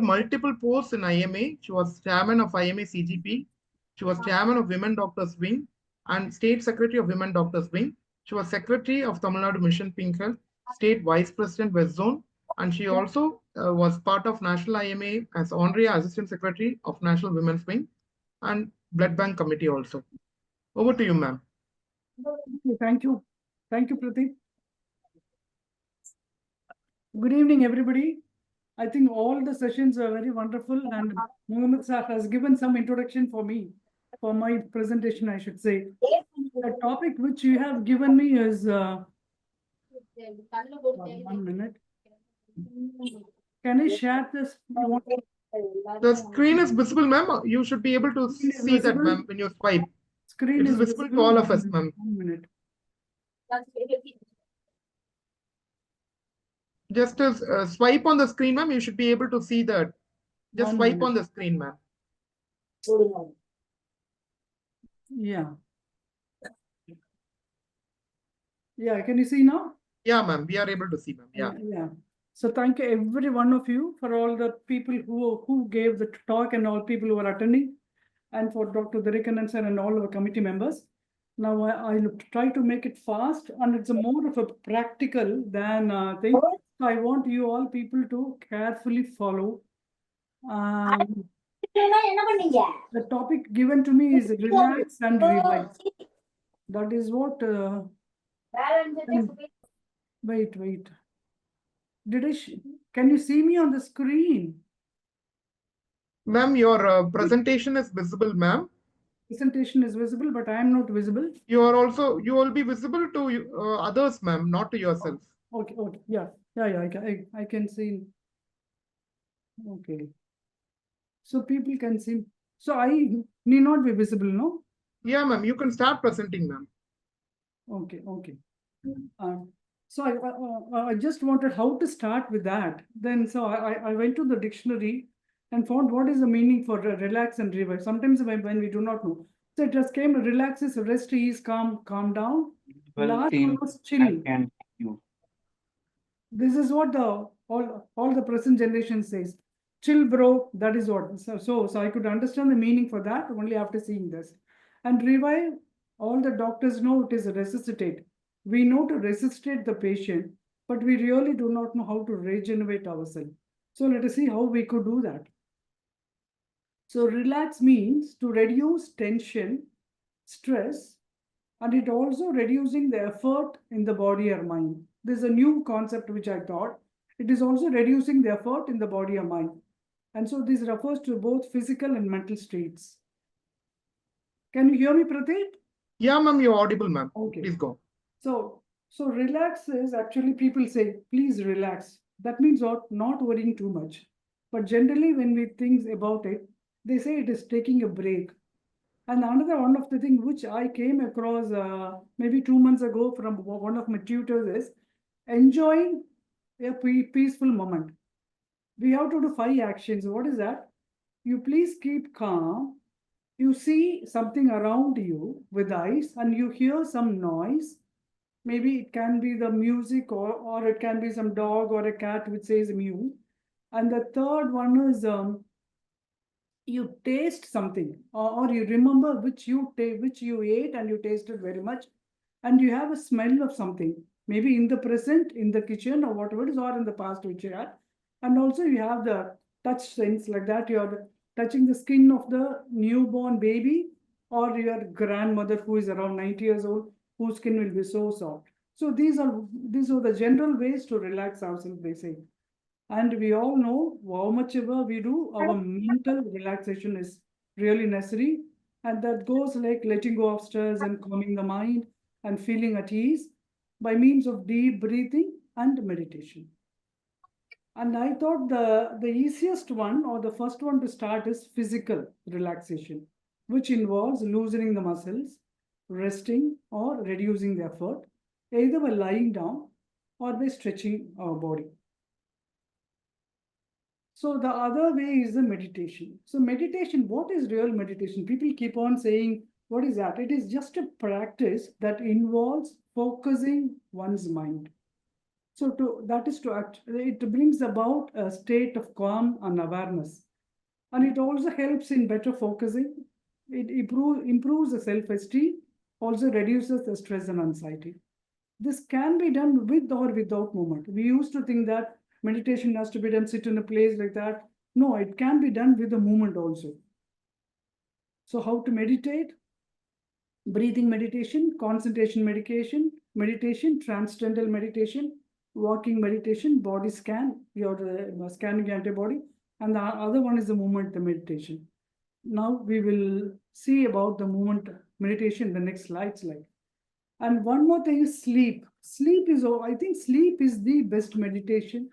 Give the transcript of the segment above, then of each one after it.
held multiple posts in IMA. She was chairman of IMA CGP. She was chairman of Women Doctors Wing and state secretary of Women Doctors Wing. She was secretary of Tamil Nadu Mission Pink Health, state vice president West Zone, and she also was part of National IMA as honorary assistant secretary of National Women's Wing and Blood Bank Committee also. Over to you, ma'am. Thank you. Thank you, Pradeep. Good evening, everybody. I think all the sessions are very wonderful, and Mohammed Sir has given some introduction for me, for my presentation, I should say. The topic which you have given me is 1 minute. Can I share this? The screen is visible, ma'am. You should be able to see that, ma'am, when you swipe. Screen It is visible to all of us, ma'am. 1 minute. Just swipe on the screen, ma'am. You should be able to see that. Just swipe on the screen, ma'am. Yeah. Yeah, can you see now? Yeah, ma'am. We are able to see, ma'am. Yeah. Yeah. So thank you, every one of you, for all the people who gave the talk and all people who are attending, and for Dr. Doraikannan sir and all our committee members. Now I try to make it fast, and it's more of a practical than thing. So I want you all people to carefully follow. The topic given to me is relax and revive. That is what. Wait. Can you see me on the screen? Ma'am, your presentation is visible, ma'am. Presentation is visible, but I am not visible. You will be visible to others, ma'am, not to yourself. Okay. Yeah. I can see. Okay. So people can see. So I need not be visible, no? Yeah, ma'am. You can start presenting, ma'am. Okay. So I just wanted how to start with that. Then so I went to the dictionary and found what is the meaning for relax and revive. Sometimes when we do not know. So it just came, relax is rest, ease, calm down. Last one was chill. This is what all the present generation says. Chill, bro. That is what. So I could understand the meaning for that only after seeing this. And revive, all the doctors know it is a resuscitate. We know to resuscitate the patient, but we really do not know how to regenerate ourselves. So let us see how we could do that. So relax means to reduce tension, stress, and it also reducing the effort in the body or mind. This is a new concept which I thought. It is also reducing the effort in the body or mind. And so this refers to both physical and mental states. Can you hear me, Pradeep? Yeah, ma'am, you're audible, ma'am. Okay. Please go. So relax is actually people say, please relax. That means what? Not worrying too much. But generally when we think about it, they say it is taking a break. And another one of the things which I came across maybe 2 months ago from one of my tutors is enjoying a peaceful moment. We have to do 5 actions. What is that? You please keep calm. You see something around you with eyes and you hear some noise. Maybe it can be the music or it can be some dog or a cat which says mew. And the third one is you taste something or you remember which you ate and you tasted very much, and you have a smell of something, maybe in the present, in the kitchen or whatever it is, or in the past which you had. And also you have the touch sense, like that you are touching the skin of the newborn baby or your grandmother who is around 90 years old, whose skin will be so soft. So these are the general ways to relax ourselves, they say. And we all know how much ever we do, our mental relaxation is really necessary. And that goes like letting go of stress and calming the mind and feeling at ease by means of deep breathing and meditation. And I thought the easiest one or the first one to start is physical relaxation, which involves loosening the muscles, resting or reducing the effort, either by lying down or by stretching our body. So the other way is the meditation. So meditation, what is real meditation? People keep on saying, what is that? It is just a practice that involves focusing one's mind. So that is to act, it brings about a state of calm and awareness. And it also helps in better focusing. It improves the self-esteem, also reduces the stress and anxiety. This can be done with or without movement. We used to think that meditation has to be done, sit in a place like that. No, it can be done with the movement also. So how to meditate? Breathing meditation, concentration meditation, transcendental meditation, walking meditation, body scan, your scanning your antibody, and the other one is the movement meditation. Now we will see about the movement meditation, the next slides like. And one more thing is sleep. Sleep is, I think sleep is the best meditation,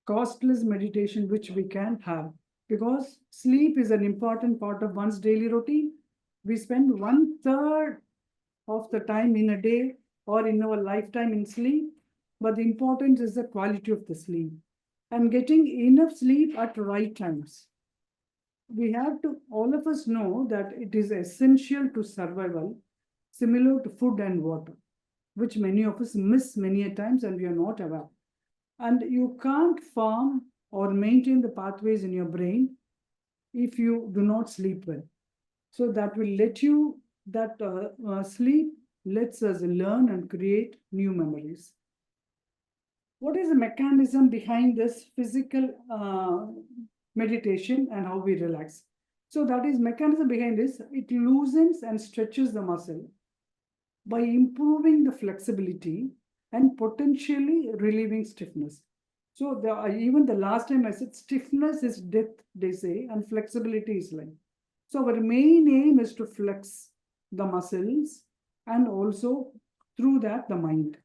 costless meditation which we can have, because sleep is an important part of one's daily routine. We spend 1/3 of the time in a day or in our lifetime in sleep, but the importance is the quality of the sleep and getting enough sleep at right times. We have to, all of us know that it is essential to survival, similar to food and water, which many of us miss many a times and we are not aware. And you can't form or maintain the pathways in your brain if you do not sleep well. So that will let you, that sleep lets us learn and create new memories. What is the mechanism behind this physical meditation and how we relax? So that is mechanism behind this, it loosens and stretches the muscle by improving the flexibility and potentially relieving stiffness. So even the last time I said stiffness is death, they say, and flexibility is life. So our main aim is to flex the muscles and also through that the mind.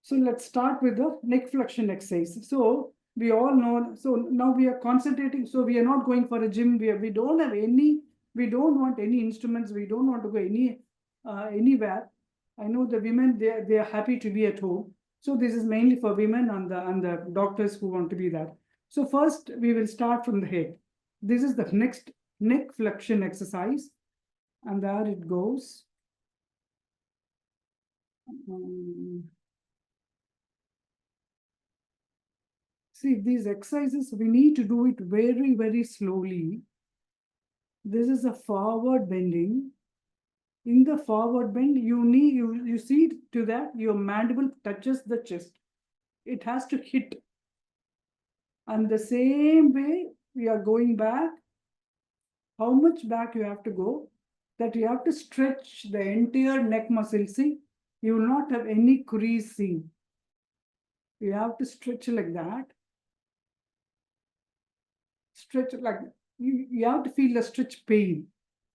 So let's start with the neck flexion exercise. So we all know, so now we are concentrating. So we are not going for a gym. We don't have any, we don't want any instruments. We don't want to go anywhere. I know the women, they are happy to be at home. So this is mainly for women and the doctors who want to be there. So first we will start from the head. This is the next neck flexion exercise. And there it goes. See, these exercises, we need to do it very, very slowly. This is a forward bending. In the forward bend, you see to that your mandible touches the chest. It has to hit. And the same way we are going back. How much back you have to go? That you have to stretch the entire neck muscle. See, you will not have any crease seen. You have to stretch like that. Stretch like you have to feel the stretch pain,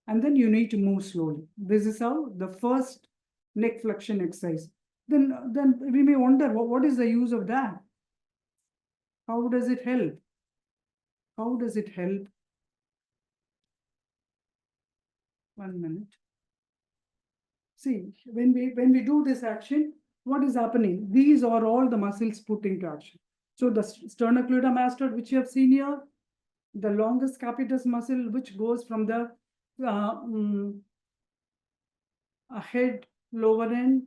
and then you need to move slowly. This is how the first neck flexion exercise. Then we may wonder what is the use of that? How does it help? How does it help? 1 minute. See, when we do this action, what is happening? These are all the muscles put into action. So the sternocleidomastoid, which you have seen here, the longest capitis muscle, which goes from the head, lower end,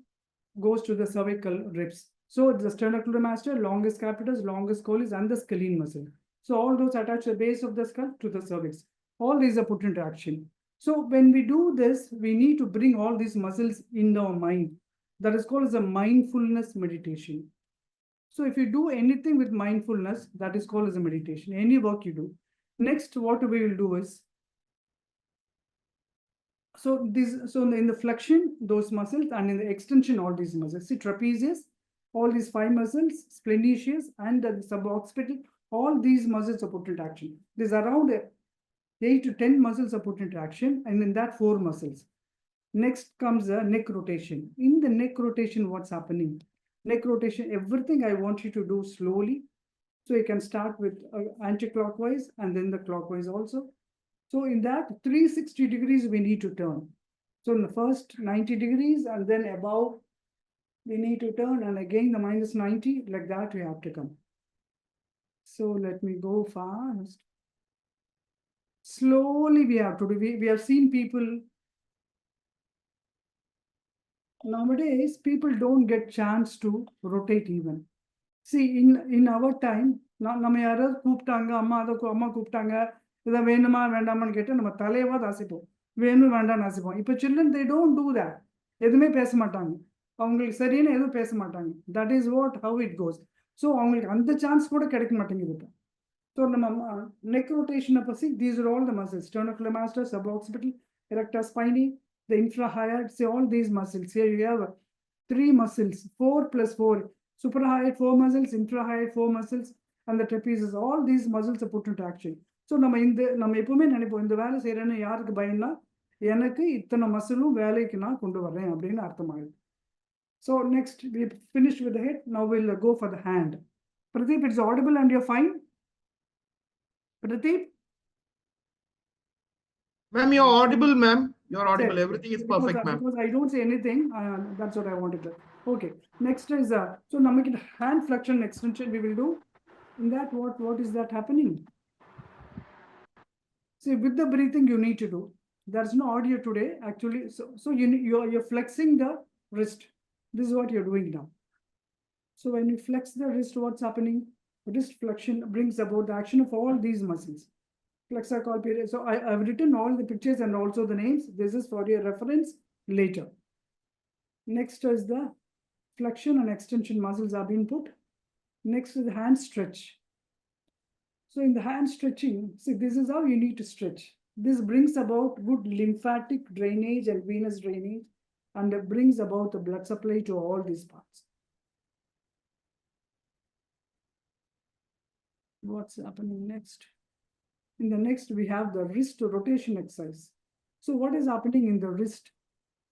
goes to the cervical ribs. So the sternocleidomastoid, longest capitis, longest collis, and the scalene muscle. So all those attach the base of the skull to the cervix. All these are put into action. So when we do this, we need to bring all these muscles in our mind. That is called as a mindfulness meditation. So if you do anything with mindfulness, that is called as a meditation. Any work you do. Next, what we will do is, so in the flexion, those muscles, and in the extension, all these muscles. See, trapezius, all these 5 muscles, splenius, and the suboccipital, all these muscles are put into action. There's around 8 to 10 muscles are put into action, and in that 4 muscles. Next comes the neck rotation. In the neck rotation, what's happening? Neck rotation, everything I want you to do slowly. So you can start with anti-clockwise and then the clockwise also. So in that 360 degrees, we need to turn. So in the first 90 degrees and then above, we need to turn, and again the minus 90, like that we have to come. So let me go fast. Slowly we have to do. We have seen people Nowadays, people don't get chance to rotate even. See, in our time, நம்ம யாராவது கூப்பிட்டாங்க, அம்மா கூப்பிட்டாங்க, இதை வேணுமா வேண்டாமான்னு கேட்டு நம்ம தலையவா தாசிப்போம், வேணும் வேண்டாம்னு ஆசிப்போம். இப்போ children they don't do that. எதுவுமே பேச மாட்டாங்க, அவங்களுக்கு சரியான எதுவும் பேச மாட்டாங்க. That is what how it goes. So அவங்களுக்கு அந்த சான்ஸ் கூட கிடைக்க மாட்டேங்குது இப்போ. ஸோ நம்ம neck rotation அப்போ see, these are all the muscles: sternocleidomastoid, suboccipital, erector spinae, the infrahyoid. See, all these muscles. Here you have 3 muscles, 4 plus 4. Suprahyoid 4 muscles, infrahyoid 4 muscles, and the trapezius. All these muscles are put into action. So நம்ம எப்பவுமே நினைப்போம், இந்த வேலை செய்யறேன்னு யாருக்கு பயம்னா, எனக்கு இத்தனை மசிலும் வேலைக்கு நான் கொண்டு வரேன் அப்படின்னு அர்த்தமாகுது. So next we finished with the head. Now we'll go for the hand. Pradeep, it's audible and you're fine? Pradeep? Ma'am, you're audible, ma'am. You're audible. Yes, Everything is because, perfect, ma'am. because I don't say anything, that's what I wanted to. Okay, next is so now make it hand flexion extension we will do. In that, what is that happening? See, with the breathing you need to do. There's no audio today actually. So you're flexing the wrist. This is what you're doing now. So when you flex the wrist, what's happening? Wrist flexion brings about the action of all these muscles. Flexor colpulator. So I've written all the pictures and also the names. This is for your reference later. Next is the flexion and extension muscles are being put. Next is the hand stretch. So in the hand stretching, see, this is how you need to stretch. This brings about good lymphatic drainage and venous drainage, and it brings about the blood supply to all these parts. What's happening next? In the next, we have the wrist rotation exercise. So what is happening in the wrist?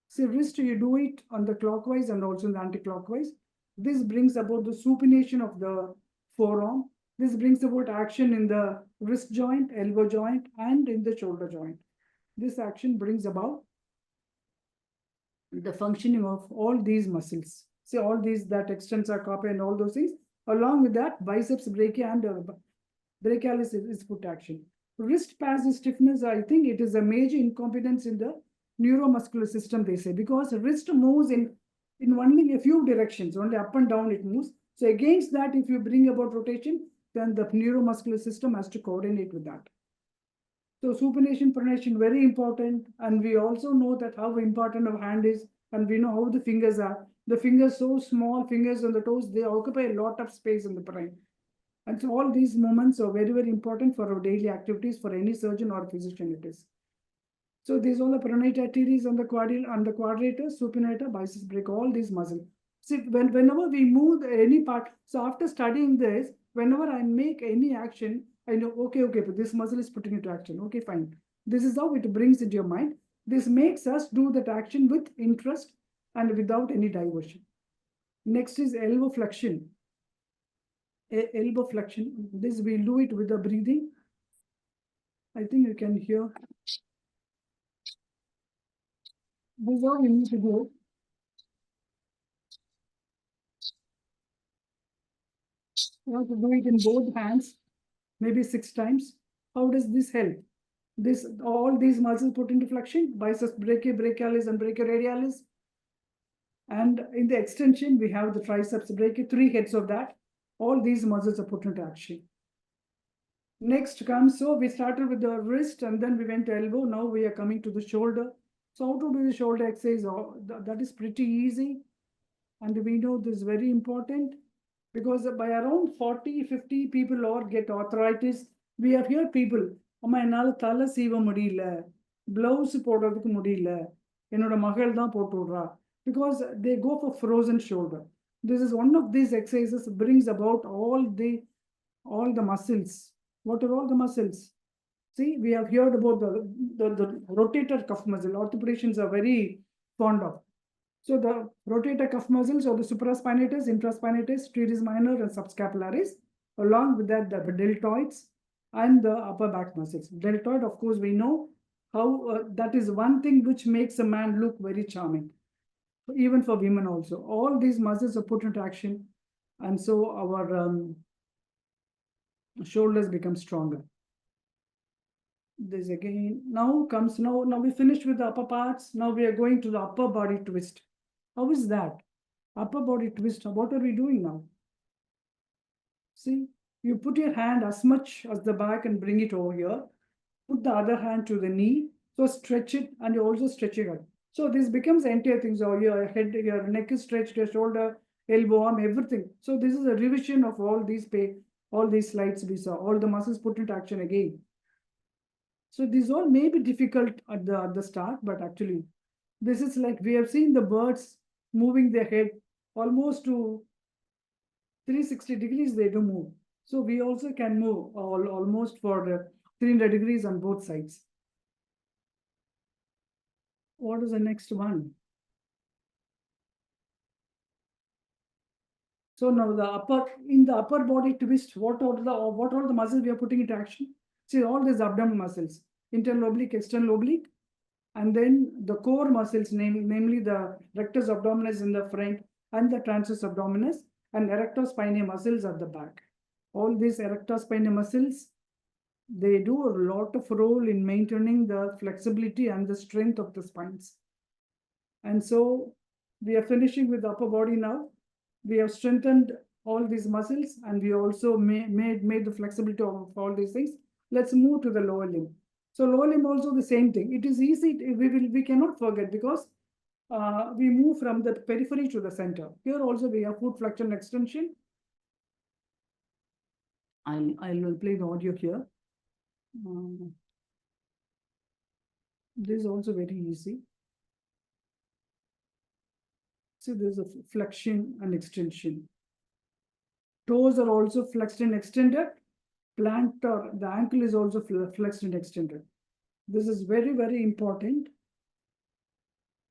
See, wrist, you do it on the clockwise and also in the anti-clockwise. This brings about the supination of the forearm. This brings about action in the wrist joint, elbow joint, and in the shoulder joint. This action brings about the functioning of all these muscles. See, all these, that extensor carpi and all those things. Along with that, biceps brachii and brachialis is put action. Wrist passive stiffness, I think it is a major incompetence in the neuromuscular system, they say, because the wrist moves in only a few directions, only up and down it moves. So against that, if you bring about rotation, then the neuromuscular system has to coordinate with that. So supination, pronation, very important. And we also know that how important our hand is, and we know how the fingers are. The fingers, so small fingers on the toes, they occupy a lot of space in the brain. And so all these moments are very, very important for our daily activities for any surgeon or physician it is. So these all the pronator arteries on the quadrator, supinator, biceps brachii, all these muscles. See, whenever we move any part, so after studying this, whenever I make any action, I know, okay, but this muscle is putting into action. Okay, fine. This is how it brings into your mind. This makes us do that action with interest and without any diversion. Next is elbow flexion. Elbow flexion. This we'll do it with the breathing. I think you can hear. This is all we need to do. You have to do it in both hands, maybe 6 times. How does this help? This, all these muscles put into flexion, biceps brachii, brachialis, and brachioradialis. And in the extension, we have the triceps brachii, 3 heads of that. All these muscles are put into action. Next comes, so we started with the wrist and then we went to elbow. Now we are coming to the shoulder. So how to do the shoulder exercise? That is pretty easy. And we know this is very important because by around 40-50 people or get arthritis. We have heard people, அம்மா என்னால தலை சீவ முடியல, blouse போடுறதுக்கு முடியல, என்னோட மகள் தான் போட்டு விடுறா, because they go for frozen shoulder. This is one of these exercises brings about all the muscles. What are all the muscles? See, we have heard about the rotator cuff muscle. Orthopedicians are very fond of. So the rotator cuff muscles or the supraspinatus, intraspinatus, teres minor, and subscapularis. Along with that, the deltoids and the upper back muscles. Deltoid, of course, we know how that is one thing which makes a man look very charming, even for women also. All these muscles are put into action, and so our shoulders become stronger. This again, now we finished with the upper parts. Now we are going to the upper body twist. How is that? Upper body twist. What are we doing now? See, you put your hand as much as the back and bring it over here. Put the other hand to the knee. So stretch it, and you're also stretching it. So this becomes entire thing. So your head, your neck is stretched, your shoulder, elbow, arm, everything. So this is a revision of all these slides we saw, all the muscles put into action again. So these all may be difficult at the start, but actually, this is like we have seen the birds moving their head almost to 360 degrees. They do move. So we also can move almost for 300 degrees on both sides. What is the next one? So now in the upper body twist, what are the muscles we are putting into action? See, all these abdominal muscles, internal oblique, external oblique, and then the core muscles, namely the rectus abdominis in the front and the transverse abdominis, and erector spinae muscles at the back. All these erector spinae muscles, they do a lot of role in maintaining the flexibility and the strength of the spines. And so we are finishing with the upper body now. We have strengthened all these muscles, and we also made the flexibility of all these things. Let's move to the lower limb. So lower limb also the same thing. It is easy. We cannot forget, because we move from the periphery to the center. Here also we have foot flexion extension. I'll play the audio here. This is also very easy. See, there's a flexion and extension. Toes are also flexed and extended. Plantar, the ankle is also flexed and extended. This is very, very important,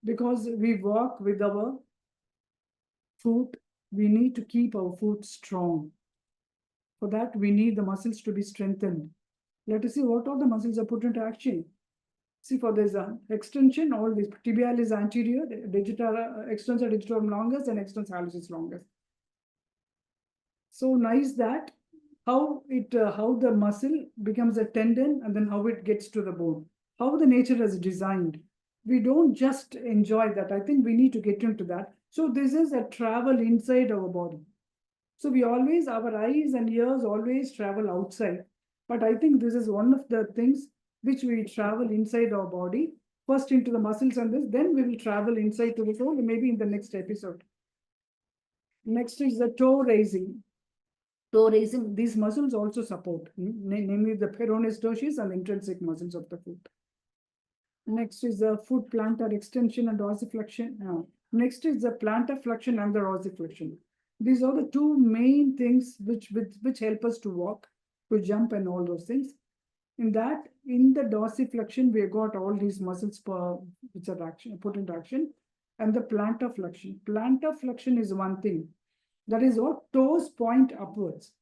because we walk with our foot. We need to keep our foot strong. For that, we need the muscles to be strengthened. Let us see what all the muscles are put into action. See, for this extension, all this tibial is anterior, extensor digitorum longus, and extensor hallucis longus. So nice that how the muscle becomes a tendon, and then how it gets to the bone, how the nature has designed. We don't just enjoy that. I think we need to get into that. So this is a travel inside our body. So our eyes and ears always travel outside. But I think this is one of the things which we travel inside our body, first into the muscles, and then we will travel inside to the soul, maybe in the next episode. Next is the toe raising. Toe raising, these muscles also support, namely the peroneus dorsis and intrinsic muscles of the foot. Next is the foot plantar extension and dorsiflexion. Next is the plantar flexion and the dorsiflexion. These are the two main things which help us to walk, to jump, and all those things. In the dorsiflexion, we have got all these muscles which are put into action, and the plantar flexion. Plantar flexion is one thing. That is what toes point upwards.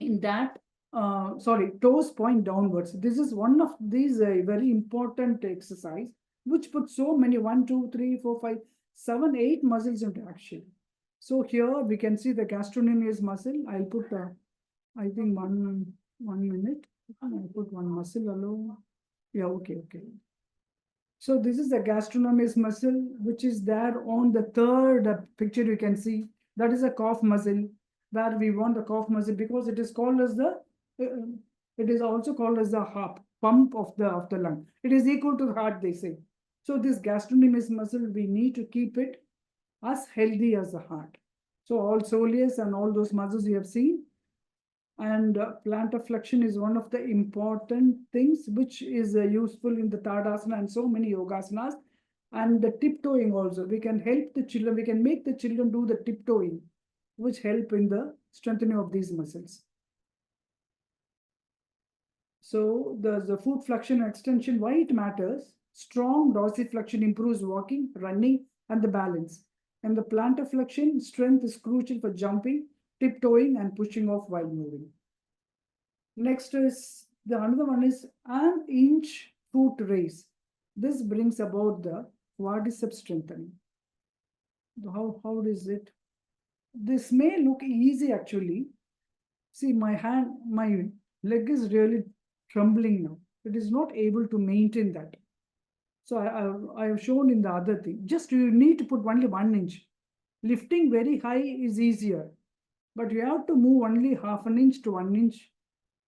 In that, toes point downwards. This is one of these very important exercise, which puts so many 1, 2, 3, 4, 5, 7, 8 muscles into action. So here we can see the gastrocnemius muscle. I'll put, I think 1 minute. I'll put one muscle alone. Yeah, okay. So this is the gastrocnemius muscle, which is there on the third picture you can see. That is a cough muscle, where we want the cough muscle, because it is called as it is also called as the heart pump of the lung. It is equal to the heart, they say. So this gastrocnemius muscle, we need to keep it as healthy as the heart. So all soleus and all those muscles you have seen. And plantar flexion is one of the important things which is useful in the Tadasana and so many yogasanas. And the tiptoeing also, we can help the children, we can make the children do the tiptoeing, which help in the strengthening of these muscles. So the foot flexion and extension, why it matters? Strong dorsiflexion improves walking, running, and the balance. And the plantar flexion strength is crucial for jumping, tiptoeing, and pushing off while moving. Next is another one is an inch foot raise. This brings about the quadriceps strengthening. How is it? This may look easy actually. See, my leg is really trembling now. It is not able to maintain that. So I have shown in the other thing. Just you need to put only 1 inch. Lifting very high is easier, but you have to move only half an inch to 1 inch.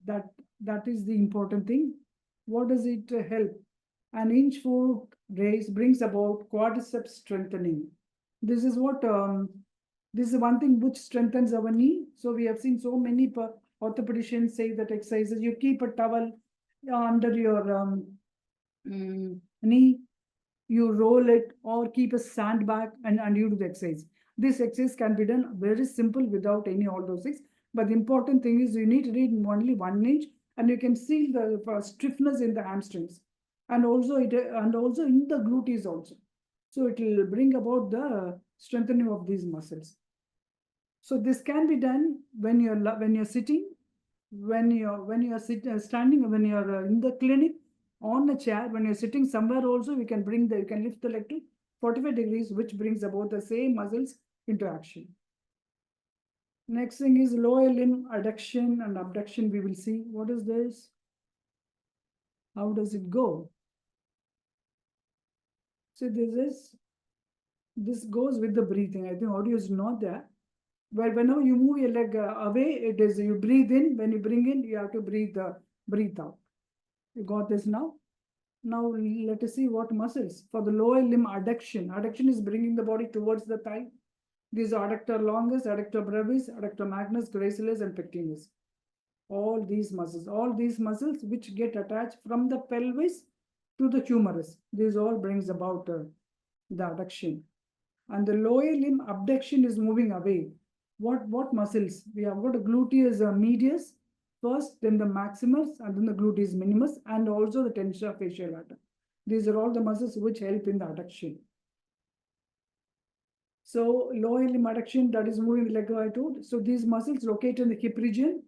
That is the important thing. What does it help? An inch foot raise brings about quadriceps strengthening. This is what this is one thing which strengthens our knee. So we have seen so many orthopedicians say that exercises. You keep a towel under your knee, you roll it or keep a sandbag and you do the exercise. This exercise can be done very simple without any all those things. But the important thing is you need to read only 1 inch and you can feel the stiffness in the hamstrings and also in the gluteus also. So it will bring about the strengthening of these muscles. So this can be done when you're sitting, when you're standing, when you're in the clinic, on a chair, when you're sitting somewhere also, you can lift the leg to 45 degrees, which brings about the same muscles into action. Next thing is lower limb adduction and abduction. We will see what is this. How does it go? So this goes with the breathing. I think audio is not there. But whenever you move your leg away, it is you breathe in. When you bring in, you have to breathe out. You got this now? Now let us see what muscles. For the lower limb adduction. Adduction is bringing the body towards the thigh. These are adductor longus, adductor brevis, adductor magnus, gracilis, and pectinis. All these muscles which get attached from the pelvis to the humerus. This all brings about the adduction. And the lower limb abduction is moving away. What muscles? We have got a gluteus medius first, then the maximus, and then the gluteus minimus, and also the tensor fasciae lata. These are all the muscles which help in the adduction. So lower limb adduction, that is moving like I told. So these muscles located in the hip region,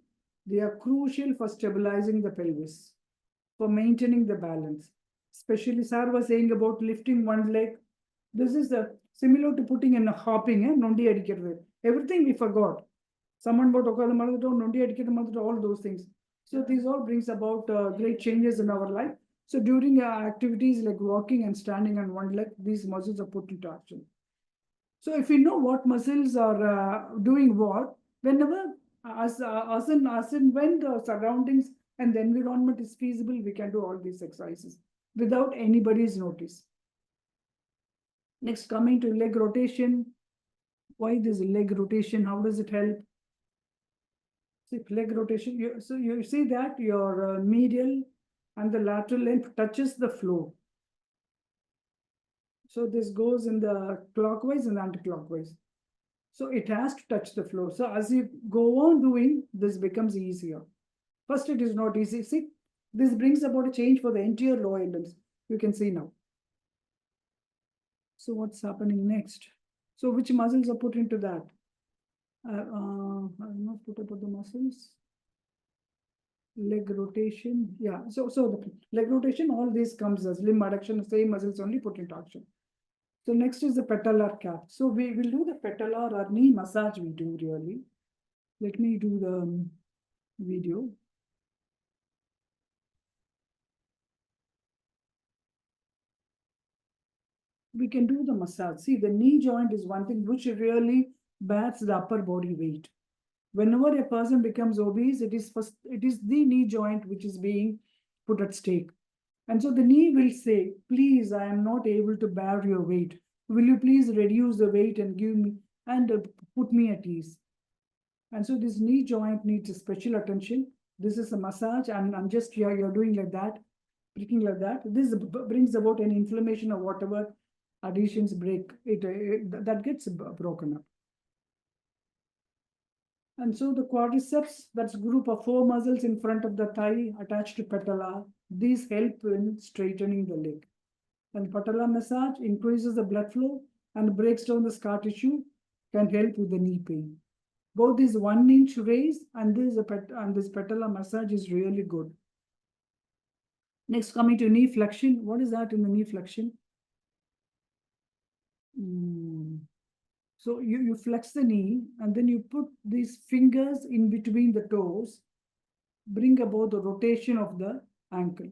they are crucial for stabilizing the pelvis, for maintaining the balance. Especially Sir was saying about lifting one leg. This is similar to putting in a hopping, nondi adikkirathu. Everything we forgot. Someone about nondi adikkirathu, all those things. So these all brings about great changes in our life. So during activities like walking and standing on one leg, these muscles are put into action. So if we know what muscles are doing what, whenever as in when the surroundings and the environment is feasible, we can do all these exercises without anybody's notice. Next, coming to leg rotation. Why this leg rotation? How does it help? See, leg rotation. You see that your medial and the lateral length touches the floor. So this goes in the clockwise and anti-clockwise. So it has to touch the floor. So as you go on doing, this becomes easier. First, it is not easy. See, this brings about a change for the entire lower limbs. You can see now. So what's happening next? So which muscles are put into that? I've not put about the muscles. Leg rotation. Yeah. So the leg rotation, all this comes as limb adduction, same muscles only put into action. So next is the patellar calf. So we will do the patellar or knee massage we do really. Let me do the video. We can do the massage. See, the knee joint is one thing which really bears the upper body weight. Whenever a person becomes obese, it is the knee joint which is being put at stake. And so the knee will say, please, I am not able to bear your weight. Will you please reduce the weight and give me and put me at ease? And so this knee joint needs special attention. This is a massage, and I'm just here, you're doing like that, pricking like that. This brings about an inflammation or whatever adhesions break, that gets broken up. And so the quadriceps, that's a group of 4 muscles in front of the thigh attached to patella. These help in straightening the leg. And patella massage increases the blood flow and breaks down the scar tissue, can help with the knee pain. Both this 1 inch raise and this patella massage is really good. Next, coming to knee flexion. What is that in the knee flexion? So you flex the knee and then you put these fingers in between the toes, bring about the rotation of the ankle.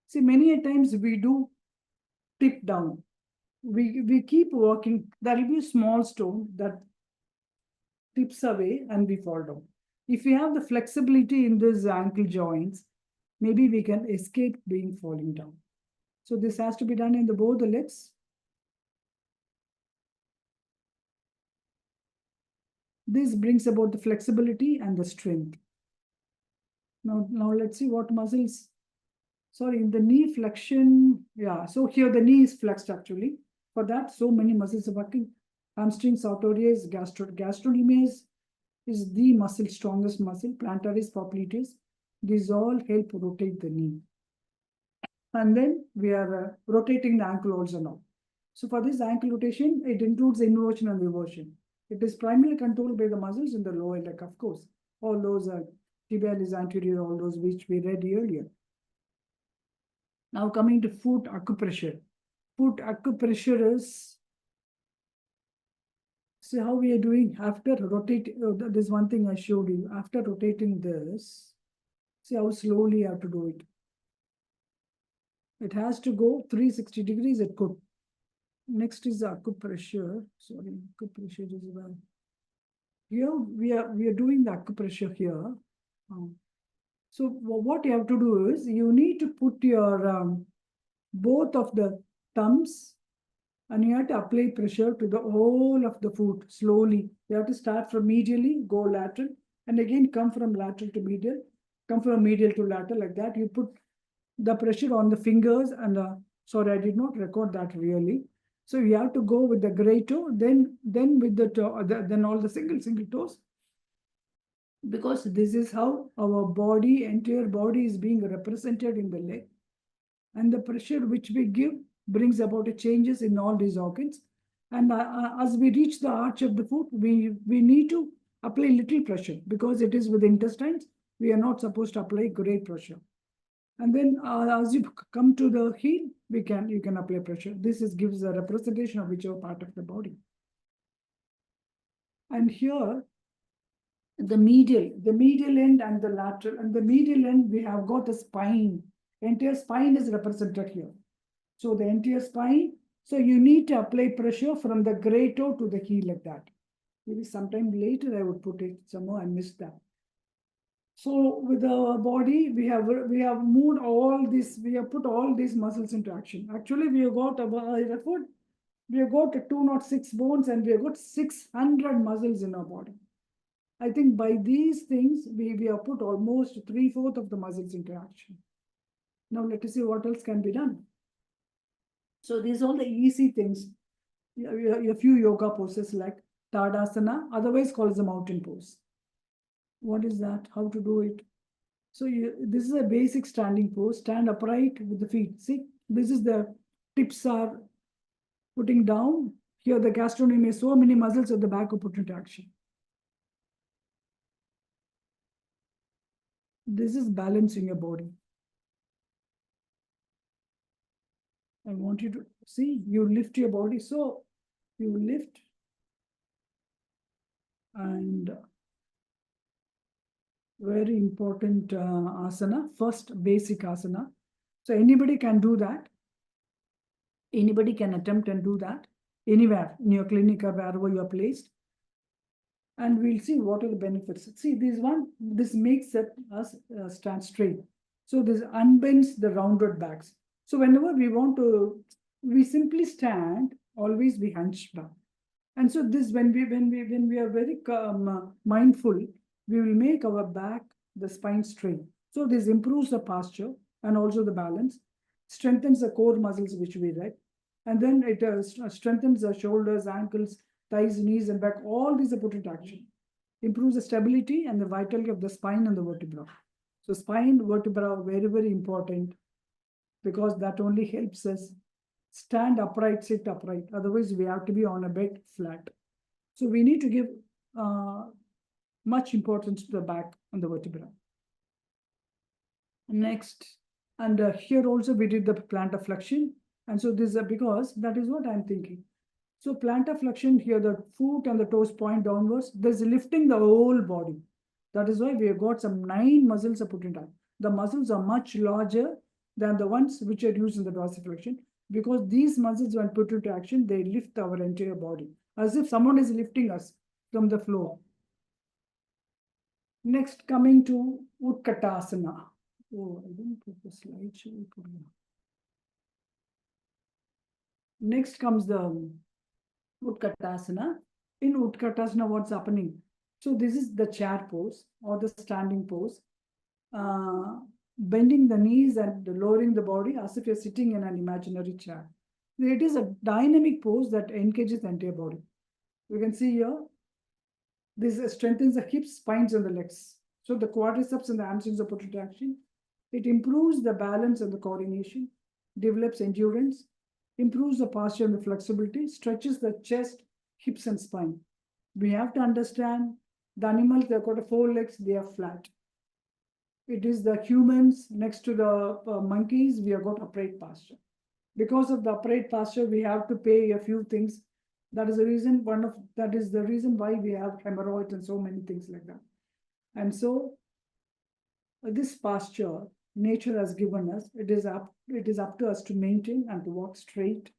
See, many a times we do tip down. We keep walking, there will be a small stone that tips away and we fall down. If we have the flexibility in these ankle joints, maybe we can escape being falling down. So this has to be done in both the legs. This brings about the flexibility and the strength. Now let's see what muscles. Sorry, in the knee flexion, yeah. So here the knee is flexed actually. For that, so many muscles are working. Hamstrings, sartorius, gastrocnemius is the muscle, strongest muscle. Plantaris, popliteus. These all help rotate the knee. And then we are rotating the ankle also now. So for this ankle rotation, it includes inversion and reversion. It is primarily controlled by the muscles in the lower leg, of course. All those are tibialis anterior, all those which we read earlier. Now coming to foot acupressure. Foot acupressure is, see how we are doing after rotating. There's one thing I showed you. After rotating this, see how slowly you have to do it. It has to go 360 degrees, it could. Next is the acupressure. Sorry, acupressure is well. Here we are doing the acupressure here. So what you have to do is you need to put your both of the thumbs and you have to apply pressure to the whole of the foot slowly. You have to start from medially, go lateral, and again come from lateral to medial, come from medial to lateral like that. You put the pressure on the fingers and sorry, I did not record that really. So you have to go with the great toe, then with the toe, then all the single toes. Because this is how our body, entire body is being represented in the leg. And the pressure which we give brings about a changes in all these organs. And as we reach the arch of the foot, we need to apply little pressure because it is with intestines. We are not supposed to apply great pressure. And then as you come to the heel, you can apply pressure. This gives a representation of whichever part of the body. And here, the medial end and the lateral, and the medial end, we have got a spine. Entire spine is represented here. So the entire spine, so you need to apply pressure from the great toe to the heel like that. Maybe sometime later I would put it somewhere, I missed that. So with our body, we have moved all this, we have put all these muscles into action. Actually, we have got about, we have got 206 bones and we have got 600 muscles in our body. I think by these things, we have put almost 3/4 of the muscles into action. Now let us see what else can be done. So these are all the easy things. A few yoga poses like Tadasana, otherwise called as a mountain pose. What is that? How to do it? So this is a basic standing pose. Stand upright with the feet. See, this is the tips are putting down. Here the gastrocnemius, so many muscles at the back are put into action. This is balancing your body. I want you to see, you lift your body. So you lift and very important asana, first basic asana. So anybody can do that. Anybody can attempt and do that anywhere in your clinic or wherever you are placed. And we'll see what are the benefits. See, this makes us stand straight. So this unbends the rounded backs. So whenever we want to, we simply stand, always be hunched back. And so this, when we are very mindful, we will make our back, the spine straight. So this improves the posture and also the balance, strengthens the core muscles which we read. And then it strengthens the shoulders, ankles, thighs, knees, and back. All these are put into action. Improves the stability and the vitality of the spine and the vertebra. So spine, vertebra are very, very important because that only helps us stand upright, sit upright. Otherwise, we have to be on a bed flat. So we need to give much importance to the back and the vertebra. Next, and here also we did the plantar flexion. And so this is because that is what I'm thinking. So plantar flexion here, the foot and the toes point downwards. There's lifting the whole body. That is why we have got some 9 muscles are put in time. The muscles are much larger than the ones which are used in the dorsiflexion. because these muscles, when put into action, they lift our entire body, as if someone is lifting us from the floor. Next, coming to Utkatasana. Oh, I didn't put the slide. Should I put it? Next comes the Utkatasana. In Utkatasana, what's happening? So this is the chair pose or the standing pose. Bending the knees and lowering the body as if you're sitting in an imaginary chair. It is a dynamic pose that engages the entire body. You can see here, this strengthens the hips, spines, and the legs. So the quadriceps and the hamstrings are put into action. It improves the balance and the coordination, develops endurance, improves the posture and the flexibility, stretches the chest, hips, and spine. We have to understand the animals, they've got 4 legs, they are flat. It is the humans next to the monkeys, we have got upright posture. Because of the upright posture, we have to pay a few things. That is the reason, that is the reason why we have hemorrhoids and so many things like that. And so this posture nature has given us, it is up to us to maintain and to walk straight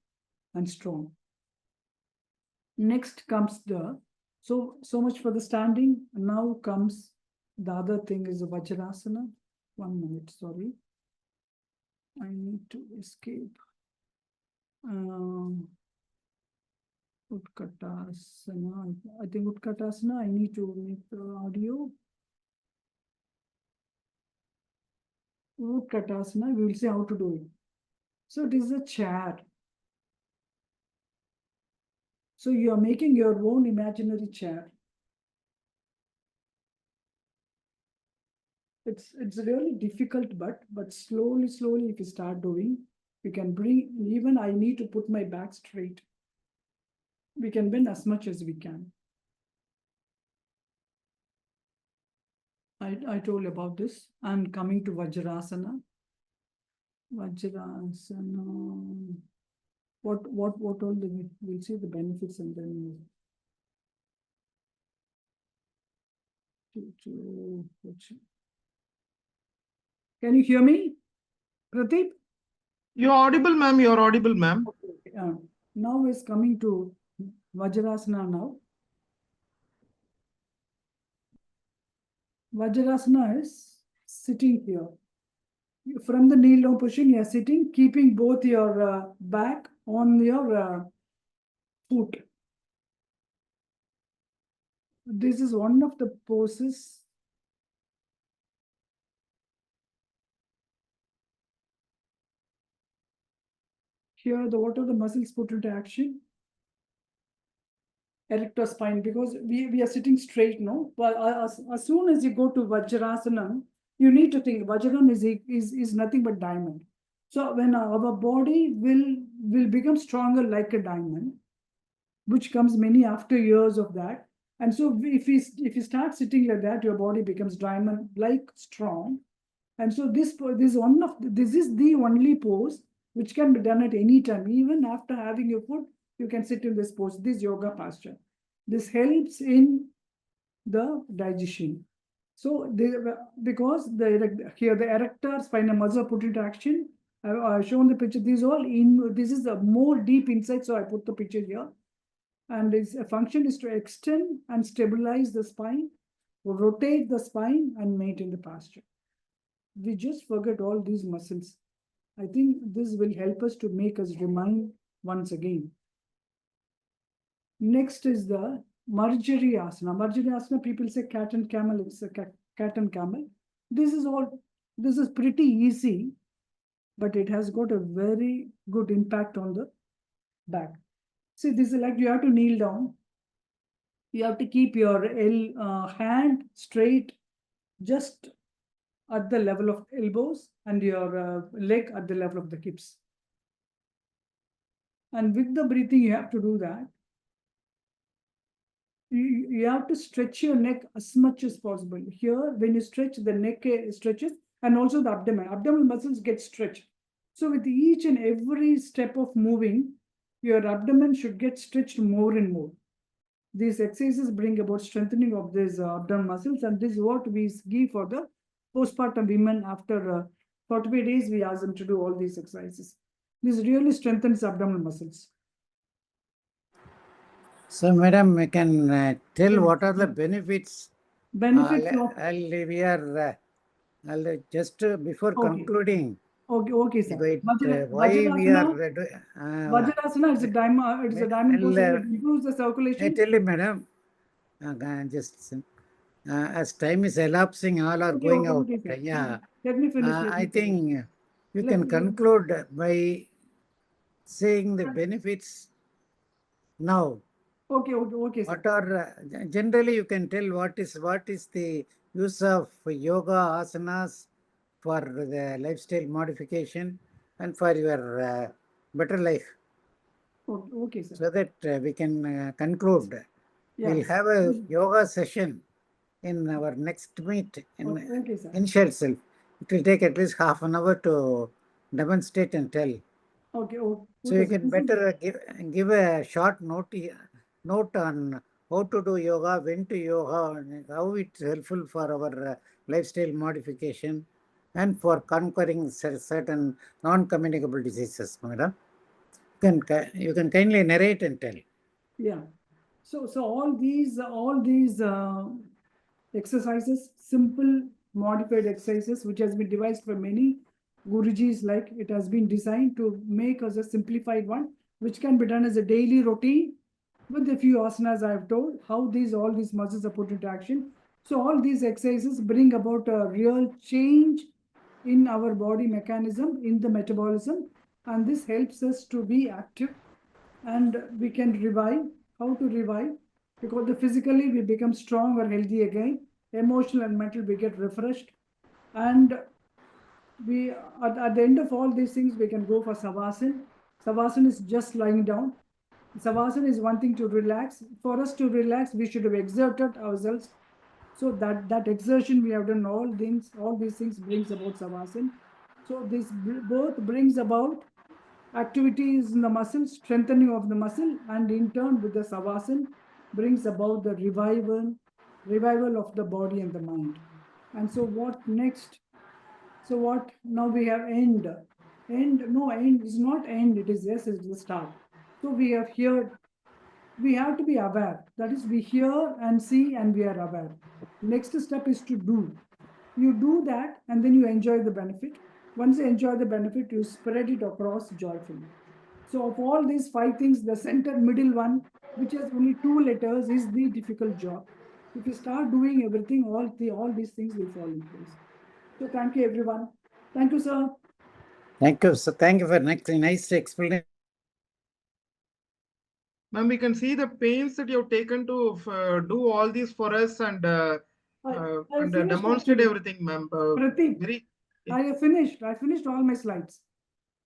and strong. Next comes so much for the standing. Now comes the other thing is the Vajrasana. 1 minute, sorry. I need to escape. Utkatasana. I think Utkatasana, I need to make the audio. Utkatasana, we will see how to do it. So it is a chair. So you are making your own imaginary chair. It's really difficult, but slowly, if you start doing, you can bring, even I need to put my back straight. We can bend as much as we can. I told you about this. And coming to Vajrasana. Vajrasana. What all we'll see the benefits and then can you hear me, Pradeep? You're audible, ma'am. You're audible, ma'am. Okay. Now is coming to Vajrasana now. Vajrasana is sitting here. From the kneel down position, you are sitting, keeping both your back on your foot. This is one of the poses. Here, what are the muscles put into action? Erector spine, because we are sitting straight, no? But as soon as you go to Vajrasana, you need to think Vajran is nothing but diamond. So when our body will become stronger like a diamond, which comes many after years of that. And so if you start sitting like that, your body becomes diamond like strong. And so this is the only pose which can be done at any time, even after having your food. You can sit in this pose, this yoga posture. This helps in the digestion. So because here the erector spinal muscle put into action. I've shown the picture. This is a more deep insight. So I put the picture here. And its function is to extend and stabilize the spine, rotate the spine, and maintain the posture. We just forget all these muscles. I think this will help us to make us remind once again. Next is the Marjari Asana. Marjari Asana, people say cat and camel. It's a cat and camel. This is pretty easy, but it has got a very good impact on the back. See, this is like you have to kneel down. You have to keep your hand straight, just at the level of elbows, and your leg at the level of the hips. And with the breathing, you have to do that. You have to stretch your neck as much as possible. Here, when you stretch, the neck stretches, and also the abdomen. Abdominal muscles get stretched. So with each and every step of moving, your abdomen should get stretched more and more. These exercises bring about strengthening of these abdominal muscles, and this is what we give for the postpartum women. After 45 days, we ask them to do all these exercises. This really strengthens abdominal muscles. So, madam, we can tell Yes. what are the benefits. Benefits of We are just before Okay. concluding. Okay, sir. Why we are Vajrasana is a diamond. It is a diamond pose. It improves the I circulation. tell you, madam, just as time is elapsing, all are going out. Okay, sir. Yeah, Let me finish. I think you Let can me- conclude by saying the benefits now. Okay, sir. What are generally you can tell what is the use of yoga asanas for the lifestyle modification and for your better life, Okay, sir. so that we can conclude. Yeah. We'll have a yoga session in our next meet in Okay, sir. initial self. It will take at least half an hour to demonstrate and tell. Okay. So you can better give a short note on how to do yoga, when to yoga, and how it's helpful for our lifestyle modification and for conquering certain non-communicable diseases, madam. You can kindly narrate and tell. Yeah. So all these exercises, simple modified exercises, which has been devised for many gurujis, like it has been designed to make us a simplified one, which can be done as a daily routine with a few asanas. I have told how all these muscles are put into action. So all these exercises bring about a real change in our body mechanism, in the metabolism, and this helps us to be active, and we can revive. How to revive? Because physically we become strong or healthy again, emotional and mental we get refreshed, and we at the end of all these things we can go for savasana. Savasana is just lying down. Savasana is one thing to relax. For us to relax, we should have exerted ourselves. So that exertion we have done, all these things brings about savasana. So this both brings about activities in the muscle, strengthening of the muscle, and in turn with the savasana brings about the revival of the body and the mind. And so what next? So what now we have end. No, end is not end, it is yes, it is the start. So we have here, we have to be aware. That is, we hear and see and we are aware. Next step is to do. You do that and then you enjoy the benefit. Once you enjoy the benefit, you spread it across joyfully. So of all these 5 things, the center middle one, which has only 2 letters, is the difficult job. If you start doing everything, all these things will fall in place. So thank you, everyone. Thank you, sir. Thank you. So thank you for nice explanation. Ma'am, we can see the pains that you have taken to do all these for us and demonstrate everything, ma'am. Pradeep, I finished all my slides.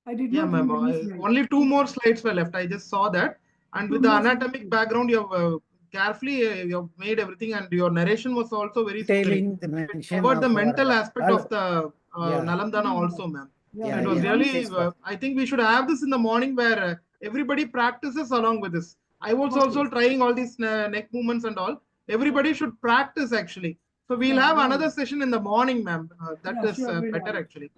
I did Yeah, not ma'am. leave any slide. Only 2 more slides were left. I just saw that. And with the anatomic background, you have carefully you have made everything, and your narration was also very Detailing soothing. the mention Covered of the mental aspect all, of the Nalamdana also, ma'am. Yeah, It was yeah, really, yes, I think we should have this in the morning where everybody practices along with this. I was also trying all these neck movements and all. Everybody should practice actually. So we'll have another session in the morning, ma'am. That is better actually.